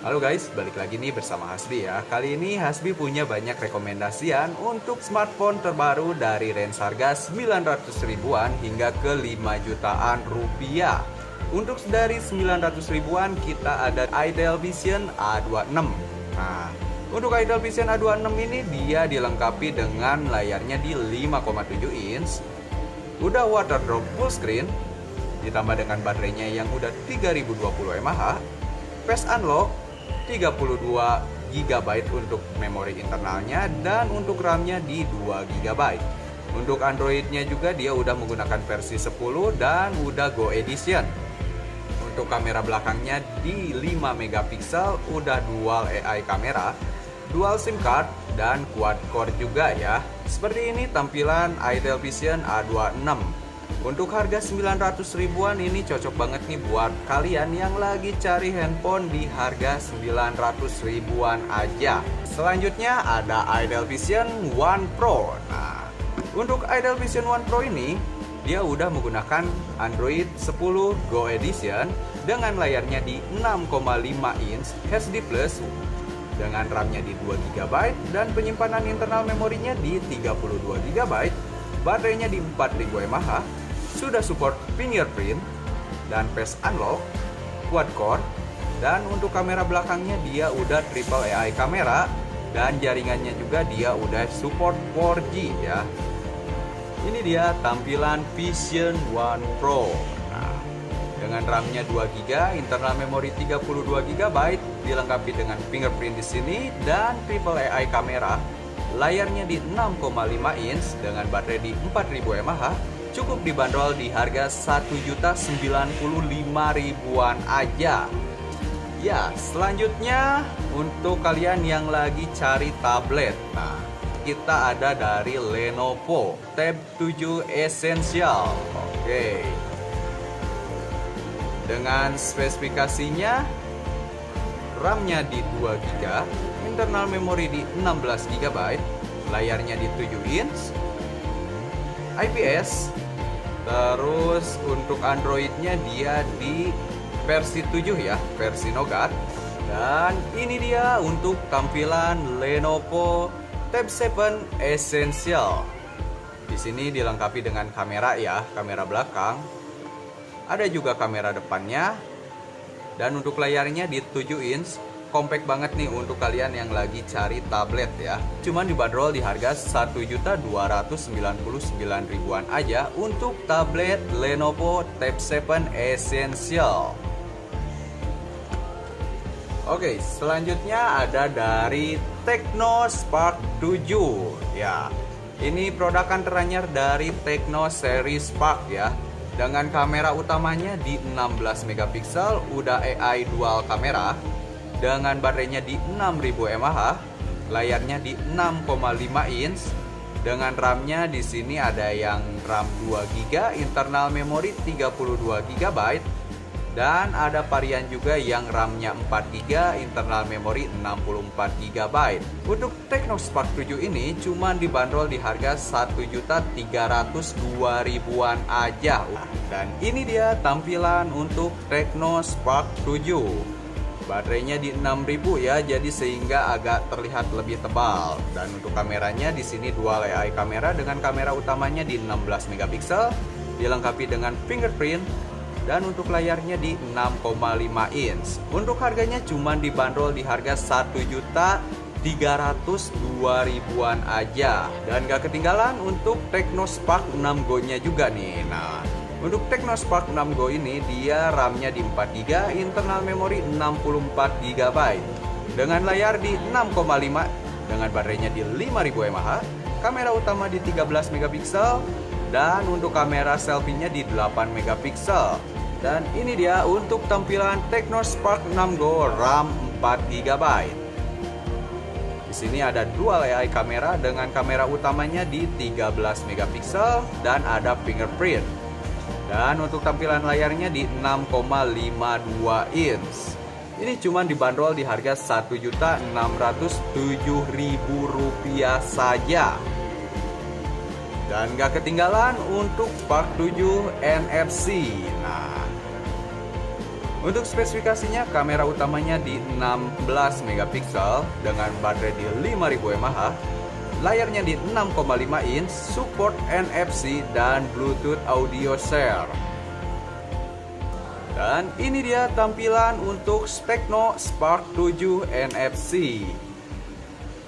Halo guys, balik lagi nih bersama Hasbi ya. Kali ini Hasbi punya banyak rekomendasian untuk smartphone terbaru dari range harga 900 ribuan hingga ke 5 jutaan rupiah. Untuk dari 900 ribuan kita ada Ideal Vision A26. Nah, untuk Ideal Vision A26 ini dia dilengkapi dengan layarnya di 5,7 inch, udah waterdrop full screen, ditambah dengan baterainya yang udah 3020 mAh, Face Unlock, 32 GB untuk memori internalnya, dan untuk RAM-nya di 2 GB. Untuk Android-nya juga dia udah menggunakan versi 10 dan udah Go Edition. Untuk kamera belakangnya di 5 megapiksel, udah dual AI kamera, dual SIM card, dan quad core juga ya. Seperti ini tampilan Ideal Vision A26. Untuk harga 900 ribuan ini cocok banget nih buat kalian yang lagi cari handphone di harga 900 ribuan aja. Selanjutnya ada Ideal Vision One Pro. Nah, untuk Ideal Vision One Pro ini dia udah menggunakan Android 10 Go Edition dengan layarnya di 6,5 inch HD Plus dengan RAM-nya di 2 GB dan penyimpanan internal memorinya di 32 GB. Baterainya di 4000 mAh, sudah support fingerprint dan face unlock, quad core, dan untuk kamera belakangnya dia udah triple AI kamera dan jaringannya juga dia udah support 4G ya. Ini dia tampilan Vision One Pro. Nah, dengan RAM-nya 2 GB, internal memori 32 GB, dilengkapi dengan fingerprint di sini dan triple AI kamera. Layarnya di 6,5 inch dengan baterai di 4000 mAh, cukup dibanderol di harga 1.095.000-an aja. Ya, selanjutnya untuk kalian yang lagi cari tablet. Nah, kita ada dari Lenovo Tab 7 Essential. Oke. Dengan spesifikasinya, RAM-nya di 2 GB, internal memori di 16 GB, layarnya di 7 inch, IPS, terus untuk Android-nya dia di versi 7 ya, versi Nougat. Dan ini dia untuk tampilan Lenovo Tab 7 Essential. Di sini dilengkapi dengan kamera ya, kamera belakang. Ada juga kamera depannya. Dan untuk layarnya di 7 inch, compact banget nih untuk kalian yang lagi cari tablet ya. Cuman dibanderol di harga 1.299.000 ribuan aja untuk tablet Lenovo Tab 7 Essential. Oke, selanjutnya ada dari Tecno Spark 7 ya. Ini produk teranyar dari Tecno seri Spark ya. Dengan kamera utamanya di 16 megapiksel, udah AI dual kamera, dengan baterainya di 6000 mAh, layarnya di 6,5 inch, dengan RAM-nya di sini ada yang RAM 2 GB, internal memori 32 GB, dan ada varian juga yang RAM-nya 4 GB, internal memori 64 GB. Untuk Tecno Spark 7 ini cuma dibanderol di harga 1.302.000-an aja. Dan ini dia tampilan untuk Tecno Spark 7. Baterainya di 6000 ya, jadi sehingga agak terlihat lebih tebal. Dan untuk kameranya di sini dual AI kamera dengan kamera utamanya di 16 megapiksel, dilengkapi dengan fingerprint. Dan untuk layarnya di 6,5 inch. Untuk harganya cuma dibanderol di harga 1.302.000-an aja. Dan gak ketinggalan untuk Tecno Spark 6 Go-nya juga nih. Nah, untuk Tecno Spark 6 Go ini dia RAM-nya di 4 GB, internal memori 64 GB. Dengan layar di 6,5 dengan baterainya di 5000 mAh, kamera utama di 13 megapiksel, dan untuk kamera selfie-nya di 8 megapiksel. Dan ini dia untuk tampilan Tecno Spark 6 Go RAM 4 GB. Di sini ada dual AI kamera dengan kamera utamanya di 13 megapiksel dan ada fingerprint. Dan untuk tampilan layarnya di 6,52 inch. Ini cuma dibanderol di harga Rp1.607.000 saja. Dan gak ketinggalan untuk Spark 7 NFC. Nah, Untuk spesifikasinya, kamera utamanya di 16 megapiksel dengan baterai di 5000 mAh, layarnya di 6,5 inch, support NFC dan Bluetooth audio share. Dan ini dia tampilan untuk Tecno Spark 7 NFC.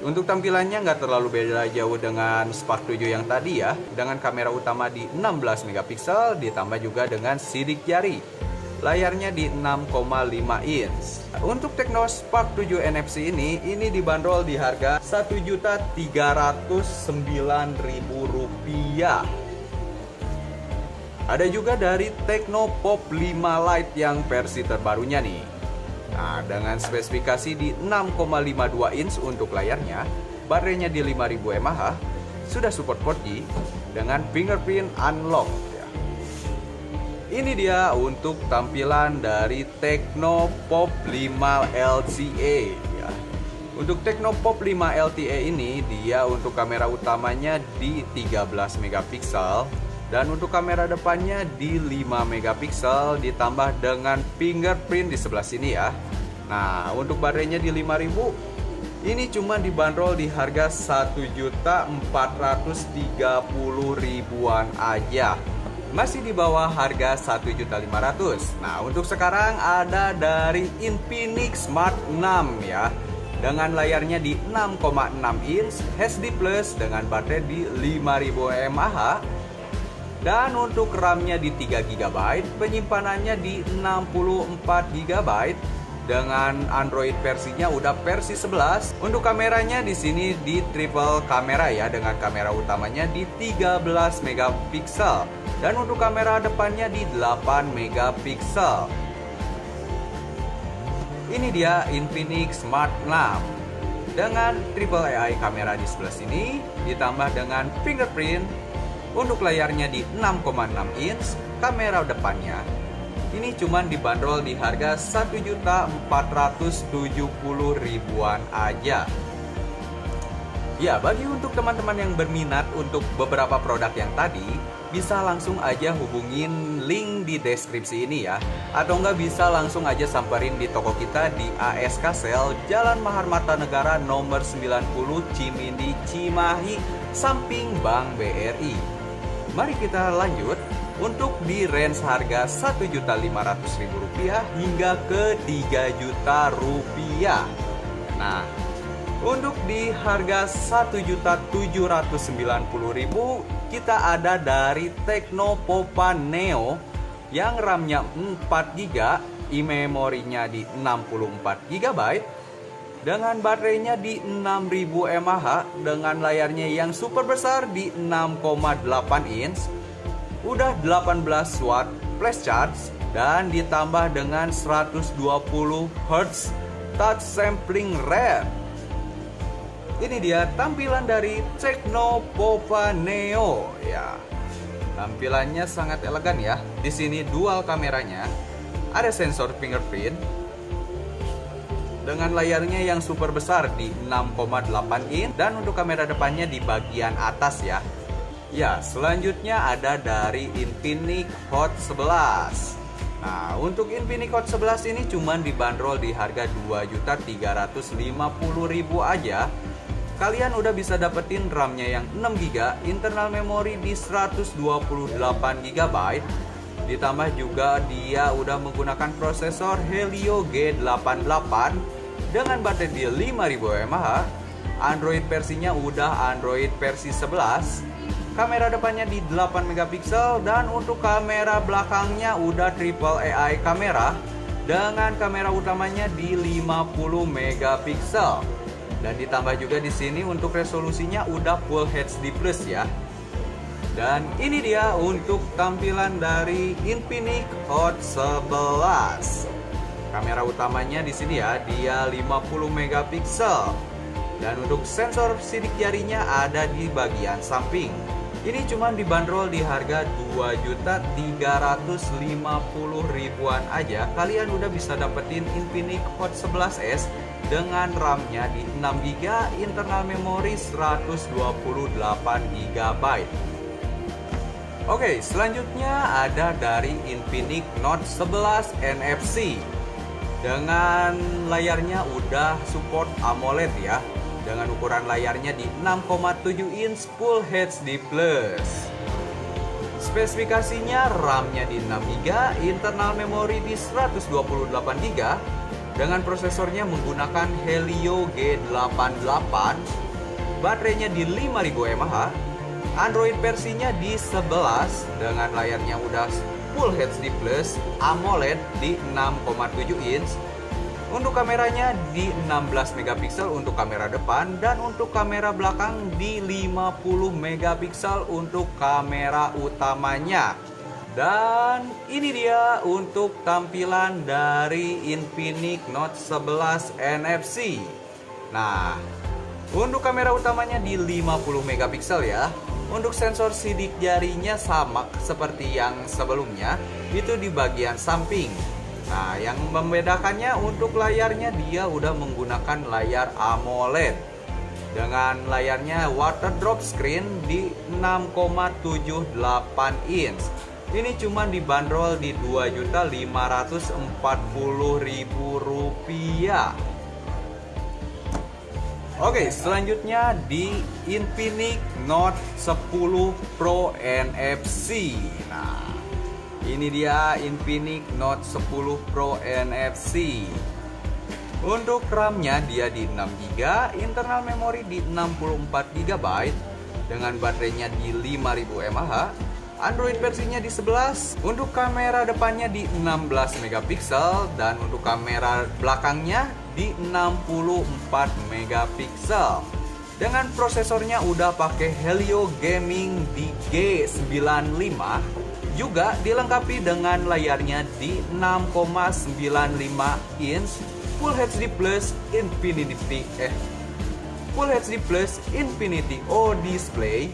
Untuk tampilannya nggak terlalu beda jauh dengan Spark 7 yang tadi ya, dengan kamera utama di 16 megapiksel ditambah juga dengan sidik jari. Layarnya di 6,5 inch. Untuk Tecno Spark 7 NFC ini dibanderol di harga Rp1.309.000. Ada juga dari Tecno Pop 5 Lite yang versi terbarunya nih. Nah, dengan spesifikasi di 6,52 inch untuk layarnya, baterainya di 5000 mAh, sudah support 4G dengan fingerprint unlock. Ini dia untuk tampilan dari Tecno Pop 5 LTE ya. Untuk Tecno Pop 5 LTE ini dia untuk kamera utamanya di 13 megapiksel dan untuk kamera depannya di 5 megapiksel ditambah dengan fingerprint di sebelah sini ya. Nah, untuk baterainya di 5000 ini cuma dibanderol di harga Rp1.430.000-an aja. Masih di bawah harga Rp1.500.000. Nah, untuk sekarang ada dari Infinix Smart 6 ya. Dengan layarnya di 6,6 inch, HD Plus dengan baterai di 5000 mAh. Dan untuk RAM-nya di 3 GB, penyimpanannya di 64 GB. Dengan Android versinya udah versi 11. Untuk kameranya di sini di triple kamera ya, dengan kamera utamanya di 13 megapiksel. Dan untuk kamera depannya di 8 megapiksel. Ini dia Infinix Smart 6 dengan triple AI kamera di sebelah sini ditambah dengan fingerprint. Untuk layarnya di 6,6 inch, kamera depannya ini cuman dibanderol di harga Rp1.470.000-an aja. Ya, bagi untuk teman-teman yang berminat untuk beberapa produk yang tadi, bisa langsung aja hubungin link di deskripsi ini ya. Atau nggak bisa langsung aja samperin di toko kita di ASK Sel, Jalan Mahar Mata Negara nomor 90 Cimindi, Cimahi, samping Bank BRI. Mari kita lanjut untuk di range harga Rp1.500.000 hingga ke Rp3.000.000. Nah, untuk di harga Rp1.790.000 kita ada dari Tecno Popa Neo yang RAM-nya 4GB, memorinya di 64 GB dengan baterainya di 6000 mAh dengan layarnya yang super besar di 6,8 inch. Udah 18 watt flash charge dan ditambah dengan 120 Hz touch sampling rate. Ini dia tampilan dari Tecno Popa Neo ya. Tampilannya sangat elegan ya. Di sini dual kameranya, ada sensor fingerprint dengan layarnya yang super besar di 6,8 inch dan untuk kamera depannya di bagian atas ya. Ya, selanjutnya ada dari Infinix Hot 11. Nah, untuk Infinix Hot 11 ini cuman dibanderol di harga Rp2.350.000 aja. Kalian udah bisa dapetin RAM-nya yang 6GB, internal memori di 128GB. Ditambah juga dia udah menggunakan prosesor Helio G88 dengan baterai di 5000 mAh. Android versinya udah Android versi 11. Kamera depannya di 8 megapiksel dan untuk kamera belakangnya udah triple AI kamera dengan kamera utamanya di 50 megapiksel. Dan ditambah juga di sini untuk resolusinya udah Full HD Plus ya. Dan ini dia untuk tampilan dari Infinix Hot 11. Kamera utamanya di sini ya, dia 50 megapiksel. Dan untuk sensor sidik jarinya ada di bagian samping. Ini cuma dibanderol di harga Rp2.350.000-an aja. Kalian udah bisa dapetin Infinix Hot 11S dengan RAM-nya di 6GB, internal memori 128GB. Oke, selanjutnya ada dari Infinix Note 11 NFC. Dengan layarnya udah support AMOLED ya. Dengan ukuran layarnya di 6,7 inch Full HD+. Spesifikasinya RAM-nya di 6GB, internal memori di 128GB. Dengan prosesornya menggunakan Helio G88. Baterainya di 5000 mAh. Android versinya di 11 dengan layarnya udah Full HD Plus AMOLED di 6,7 inch. Untuk kameranya di 16 megapiksel untuk kamera depan dan untuk kamera belakang di 50 megapiksel untuk kamera utamanya. Dan ini dia untuk tampilan dari Infinix Note 11 NFC. Nah, untuk kamera utamanya di 50 megapiksel ya. Untuk sensor sidik jarinya sama seperti yang sebelumnya, itu di bagian samping. Nah, yang membedakannya untuk layarnya dia udah menggunakan layar AMOLED. Dengan layarnya water drop screen di 6,78 inch. Ini cuma dibanderol di Rp2.540.000. Oke, selanjutnya di Infinix Note 10 Pro NFC. Nah, ini dia Infinix Note 10 Pro NFC. Untuk RAM-nya dia di 6GB, internal memori di 64GB, dengan baterainya di 5000 mAh. Android versinya di 11. Untuk kamera depannya di 16 megapiksel dan untuk kamera belakangnya di 64 megapiksel. Dengan prosesornya udah pakai Helio Gaming di G95, juga dilengkapi dengan layarnya di 6,95 inch Full HD Plus Infinity O display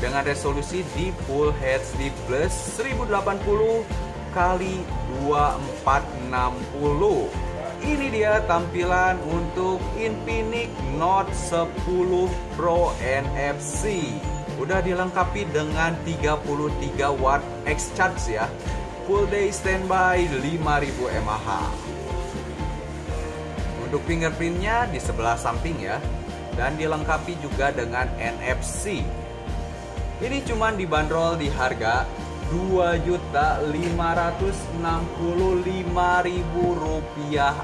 dengan resolusi di Full HD Plus 1080 x 2460. Ini dia tampilan untuk Infinix Note 10 Pro NFC. Udah dilengkapi dengan 33 watt X-Charge ya. Full day standby 5000 mAh. Untuk fingerprintnya di sebelah samping ya. Dan dilengkapi juga dengan NFC. Ini cuma dibanderol di harga Rp2.565.000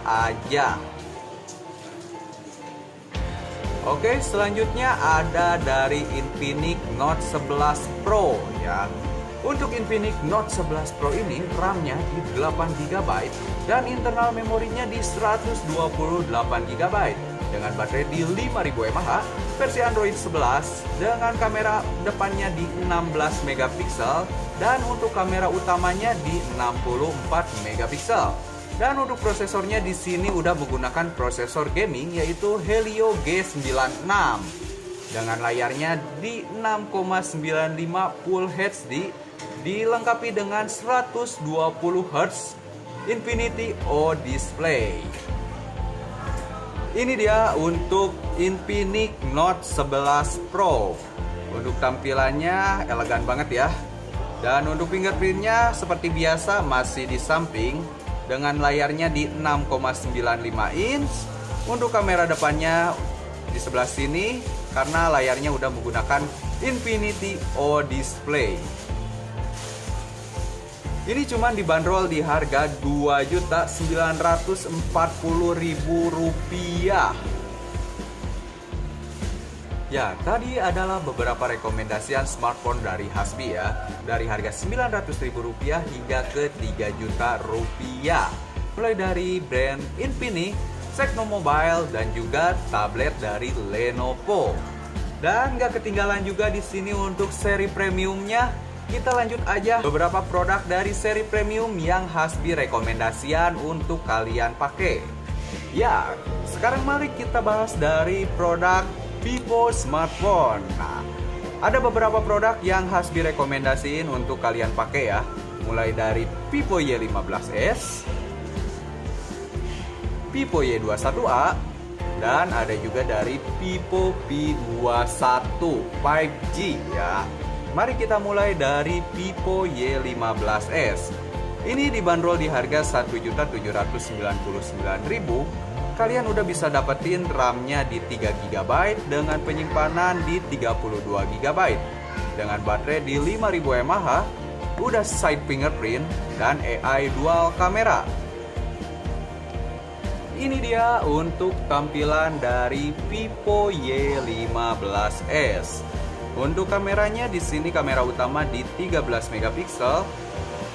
aja. Oke, selanjutnya ada dari Infinix Note 11 Pro ya. Untuk Infinix Note 11 Pro ini RAM-nya di 8GB dan internal memorinya di 128GB dengan baterai di 5000 mAh, versi Android 11 dengan kamera depannya di 16 megapiksel dan untuk kamera utamanya di 64 megapiksel. Dan untuk prosesornya di sini udah menggunakan prosesor gaming yaitu Helio G96 dengan layarnya di 6,95 Full HD dilengkapi dengan 120 Hz Infinity O display. Ini dia untuk Infinix Note 11 Pro. Untuk tampilannya elegan banget ya. Dan untuk fingerprintnya seperti biasa masih di samping dengan layarnya di 6,95 inch. Untuk kamera depannya di sebelah sini karena layarnya udah menggunakan Infinity O display. Ini cuma dibanderol di harga Rp2.940.000. Ya, tadi adalah beberapa rekomendasian smartphone dari Hasbi ya. Dari harga Rp900.000 hingga ke Rp3 juta. Mulai dari brand Infinix, Tecno Mobile, dan juga tablet dari Lenovo. Dan gak ketinggalan juga di sini untuk seri premiumnya. Kita lanjut aja beberapa produk dari seri premium yang Hasbi rekomendasian untuk kalian pakai. Ya, sekarang mari kita bahas dari produk Vivo Smartphone. Nah, ada beberapa produk yang Hasbi rekomendasiin untuk kalian pakai ya. Mulai dari Vivo Y15s, Vivo Y21a, dan ada juga dari Vivo V21 5G ya. Mari kita mulai dari Vivo Y15s. Ini dibanderol di harga Rp1.799.000. Kalian udah bisa dapetin RAM-nya di 3 GB dengan penyimpanan di 32 GB. Dengan baterai di 5000 mAh, udah side fingerprint dan AI dual kamera. Ini dia untuk tampilan dari Vivo Y15s. Untuk kameranya di sini kamera utama di 13 megapiksel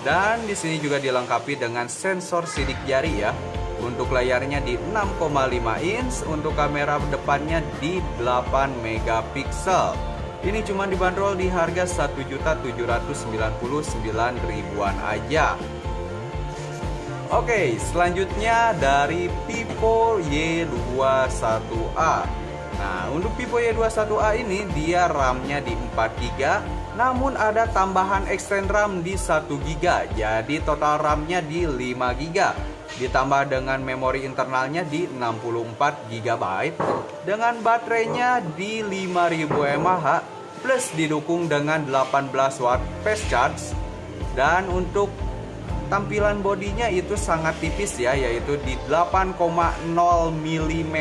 dan di sini juga dilengkapi dengan sensor sidik jari ya. Untuk layarnya di 6,5 inch, untuk kamera depannya di 8 megapiksel. Ini cuma dibanderol di harga Rp1.799.000-an aja. Oke, selanjutnya dari Vivo Y21A. Nah, untuk Vivo Y21A ini dia RAM-nya di 4 GB, namun ada tambahan extend RAM di 1 GB. Jadi total RAM-nya di 5 GB. Ditambah dengan memori internalnya di 64 GB dengan baterainya di 5000 mAh plus didukung dengan 18 watt fast charge. Dan untuk tampilan bodinya itu sangat tipis ya, yaitu di 8,0 mm.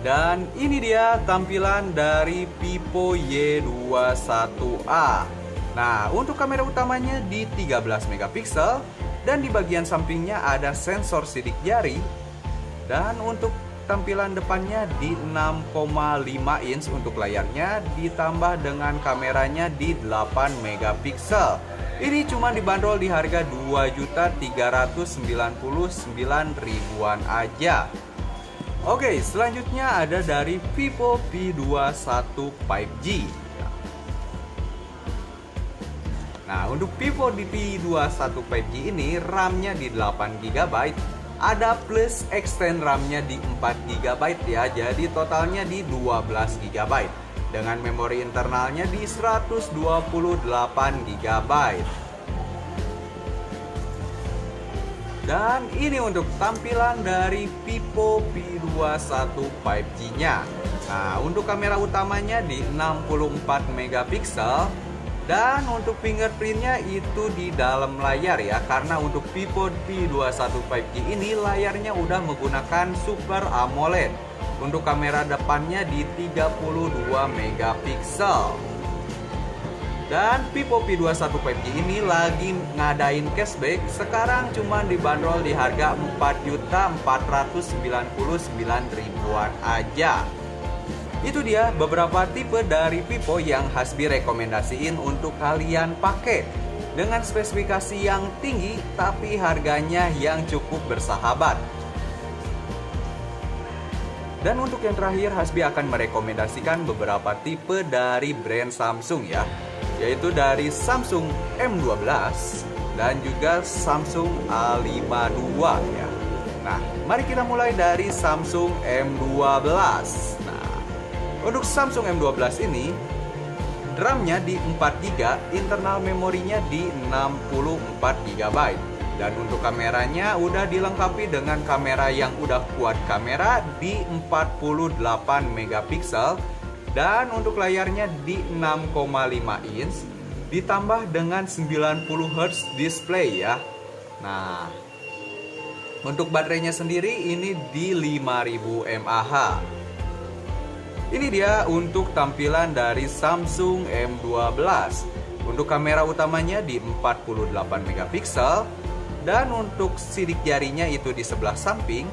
Dan ini dia tampilan dari Vivo Y21A. Nah, untuk kamera utamanya di 13 megapiksel dan di bagian sampingnya ada sensor sidik jari. Dan untuk tampilan depannya di 6,5 inch untuk layarnya, ditambah dengan kameranya di 8 megapiksel. Ini cuma dibanderol di harga Rp2.399.000-an aja. Oke, selanjutnya ada dari Vivo V21 5G. Nah, untuk Vivo V21 5G ini RAM-nya di 8 GB, ada plus extend RAM-nya di 4 GB ya, jadi totalnya di 12 GB. Dengan memori internalnya di 128 GB. Dan ini untuk tampilan dari Vivo V21 5G-nya. Nah, untuk kamera utamanya di 64 megapiksel dan untuk fingerprintnya itu di dalam layar ya, karena untuk Vivo V21 5G ini layarnya udah menggunakan Super AMOLED. Untuk kamera depannya di 32 megapiksel. Dan Vivo V21 5G ini lagi ngadain cashback, sekarang cuma dibanderol di harga Rp4.499.000-an aja. Itu dia beberapa tipe dari Vivo yang Hasbi rekomendasiin untuk kalian pakai. Dengan spesifikasi yang tinggi tapi harganya yang cukup bersahabat. Dan untuk yang terakhir, Hasbi akan merekomendasikan beberapa tipe dari brand Samsung ya, yaitu dari Samsung M12 dan juga Samsung A52 ya. Nah, mari kita mulai dari Samsung M12. Nah, untuk Samsung M12 ini RAM-nya di 4 GB, internal memorinya di 64 GB. Dan untuk kameranya udah dilengkapi dengan kamera yang udah kuat kamera di 48 megapiksel. Dan untuk layarnya di 6,5 inch ditambah dengan 90 Hz display ya. Nah, untuk baterainya sendiri ini di 5000 mAh. Ini dia untuk tampilan dari Samsung M12. Untuk kamera utamanya di 48 megapiksel dan untuk sidik jarinya itu di sebelah samping.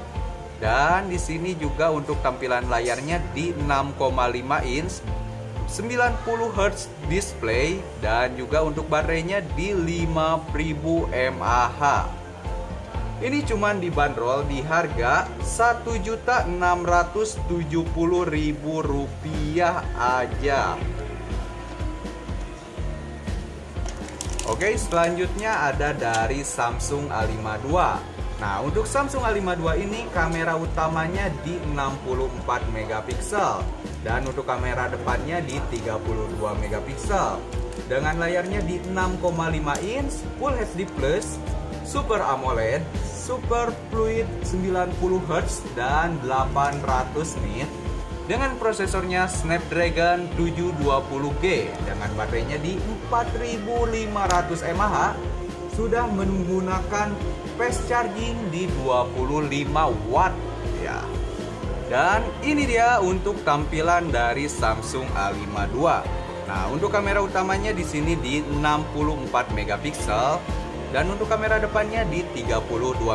Dan di sini juga untuk tampilan layarnya di 6,5 inch, 90 Hz display dan juga untuk baterainya di 5000 mAh. Ini cuman dibanderol di harga Rp1.670.000 aja. Oke, selanjutnya ada dari Samsung A52. Nah, untuk Samsung A52 ini kamera utamanya di 64 megapiksel dan untuk kamera depannya di 32 megapiksel. Dengan layarnya di 6,5 inch, Full HD Plus, Super AMOLED, Super Fluid 90 Hz dan 800 nit. dengan prosesornya Snapdragon 720G dengan baterainya di 4500 mAh, sudah menggunakan fast charging di 25 watt ya. Dan ini dia untuk tampilan dari Samsung A5 II. Nah, untuk kamera utamanya di sini di 64 megapiksel dan untuk kamera depannya di 32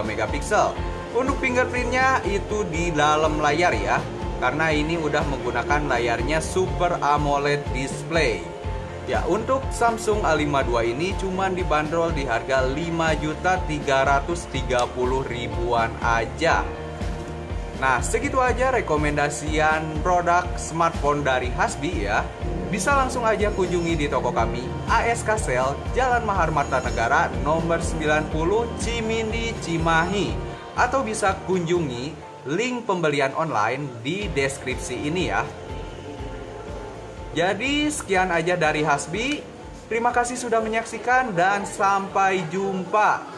megapiksel. Untuk fingerprintnya itu di dalam layar ya, karena ini udah menggunakan layarnya Super AMOLED display. Ya, untuk Samsung A5 II ini cuman dibanderol di harga 5.330.000-an aja. Nah, segitu aja rekomendasian produk smartphone dari Hasbi ya. Bisa langsung aja kunjungi di toko kami ASK Sale, Jalan Mahar Marta Negara nomor 90 Cimindi, Cimahi. Atau bisa kunjungi link pembelian online di deskripsi ini ya. Jadi sekian aja dari Hasbi. Terima kasih sudah menyaksikan dan sampai jumpa.